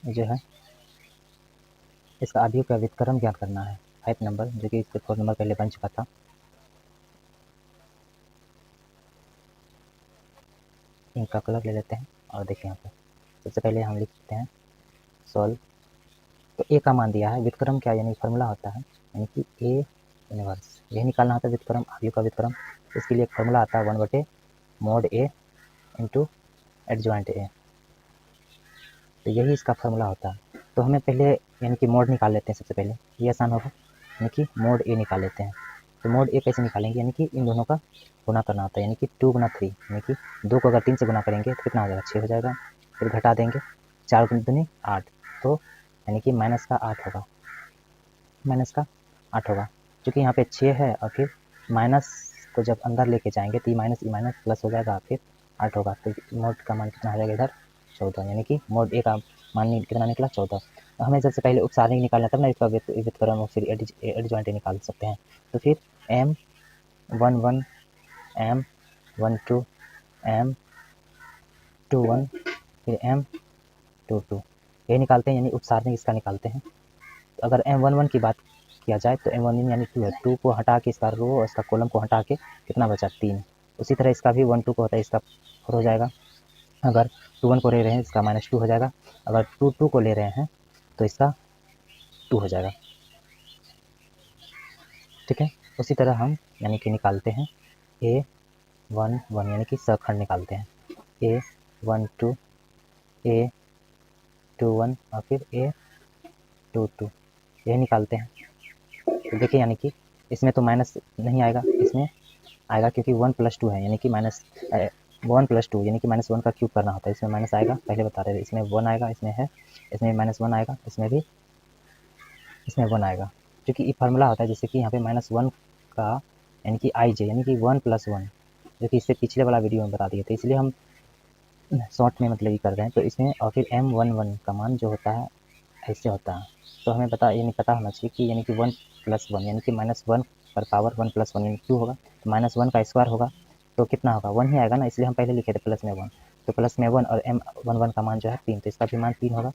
जो है इसका आदियों का व्युत्क्रम ज्ञात करना है 5 नंबर, जो कि इससे 4 नंबर पहले बन चुका था। इनका कलर ले लेते हैं और देखिए यहाँ पे सबसे पहले हम लिखते हैं सॉल्व। तो ए का मान दिया है, व्युत्क्रम क्या यानी फार्मूला होता है यानी कि ए इनवर्स, यही निकालना होता है व्युत्क्रम, आदियों का व्युत्क्रम। इसके लिए एक फार्मूला आता है 1/mod A into adjoint A, तो यही इसका फार्मूला होता है। तो हमें पहले यानी कि मोड निकाल लेते हैं सबसे पहले, ये आसान होगा, यानी कि मोड ए निकाल लेते हैं। तो मोड ए कैसे निकालेंगे, यानी कि इन दोनों का गुना करना होता है, यानी कि 2 गुना 3, यानी कि 2 को अगर 3 से गुना करेंगे तो कितना हो जाएगा 6 हो जाएगा, फिर घटा देंगे 4 दूनी 8, तो यानी कि माइनस का 8 होगा, माइनस का 8 होगा, क्योंकि यहाँ पे 6 है और फिर माइनस को जब अंदर लेके जाएंगे तो ई माइनस प्लस हो जाएगा, फिर 8 होगा, तो मोड का मान कितना हो जाएगा इधर 14, यानी कि मोड ए का मान कितना निकला 14। तो हमें सबसे पहले उपसारणी निकालना, तब ना इसका व्युत्क्रम और फिर एडजॉइंट निकाल सकते हैं। तो फिर M11 M12 M21 फिर M22 ये निकालते हैं, यानी उपसारणी इसका निकालते हैं। तो अगर M11 की बात किया जाए तो M11 यानी 2 है, 2 को हटा के इसका रो और इसका कॉलम को हटा के कितना बचा 3। उसी तरह इसका भी 1 2 को होता है, इसका 4 हो जाएगा। अगर 2 1 को ले रहे हैं इसका -2 हो जाएगा, अगर 2 2 को ले रहे हैं तो इसका 2 हो जाएगा, ठीक है। उसी तरह हम यानी कि निकालते हैं A11 यानी कि सखंड निकालते हैं, A12 A21 और फिर A22 ये निकालते हैं। तो देखिए यानी कि इसमें तो माइनस नहीं आएगा, इसमें आएगा क्योंकि 1 + 2 है, यानी कि -1 + 2 यानी कि -1 का क्यूब करना होता है, इसमें माइनस आएगा, पहले बता रहे थे, इसमें 1 आएगा, इसमें है, इसमें -1 आएगा, इसमें भी इसमें 1 आएगा, क्योंकि ये फार्मूला होता है जैसे कि यहाँ पे -1 का यानी कि i j यानी कि 1 + 1, जो कि इससे पिछले वाला वीडियो में बता दिए थे, इसलिए हम शॉर्ट में मतलब ये कर रहे हैं। तो इसमें और फिर M11 का मान जो होता है ऐसे होता है, तो हमें पता होना चाहिए कि यानी कि 1 + 1 यानी कि -1 पर पावर 1 + 1 यानी 2 होगा, तो -1 का स्क्वायर होगा तो कितना होगा 1 ही आएगा ना, इसलिए हम पहले लिखे थे प्लस में 1, तो प्लस में 1 और M11 का मान जो है 3, तो इसका भी मान 3 होगा।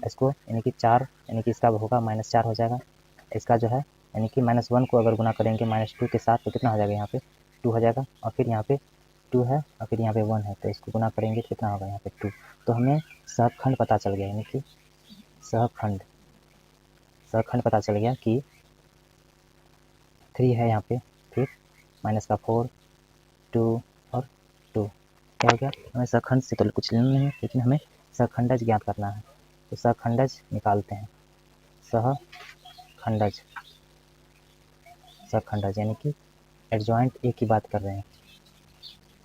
इसको यानी कि 4 यानी कि इसका होगा -4 हो जाएगा, इसका जो है यानी कि -1 को अगर गुना करेंगे -2 के साथ तो कितना हो जाएगा यहाँ पे 2 हो जाएगा, और फिर यहाँ पे 2 है और फिर यहाँ पे 1 है, तो इसको गुना करेंगे तो कितना होगा यहाँ पे 2। तो हमें सहखंड पता चल गया, यानी कि सहखंड पता चल गया कि 3 है यहाँ पे, फिर -4 2 और 2 क्या हो गया। हमें सहखंड से तो कुछ लेना नहीं है, लेकिन हमें सहखंडज ज्ञात करना है, तो सहखंडज निकालते हैं, सहखंडज यानी कि एडजॉइंट ए की बात कर रहे हैं,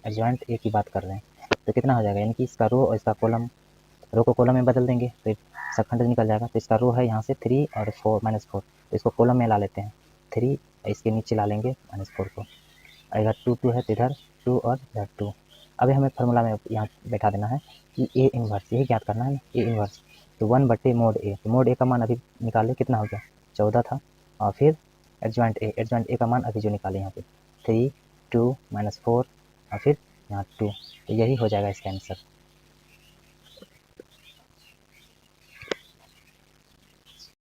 एडजॉइंट ए की बात कर रहे हैं, तो कितना हो जाएगा यानी कि इसका रो और इसका कॉलम, रो को कॉलम में बदल देंगे तो सहखंडज निकल जाएगा। तो इसका रो है यहाँ से 3 और 4 -4, तो इसको कॉलम में ला लेते हैं, 3 इसके नीचे ला लेंगे -4 को, अगर 2 2 है तो इधर 2 और इधर 2। अभी हमें फार्मूला में यहाँ बैठा देना है कि ए इन्वर्स, यही ज्ञात करना है ना, ए इन्वर्स, तो 1/mod A, तो mod A का मान अभी निकाले कितना हो गया 14 था, और फिर एडजॉइंट ए का मान अभी जो निकाले यहाँ पे 3 2 -4 और फिर यहाँ 2, तो यही हो जाएगा इसका आंसर।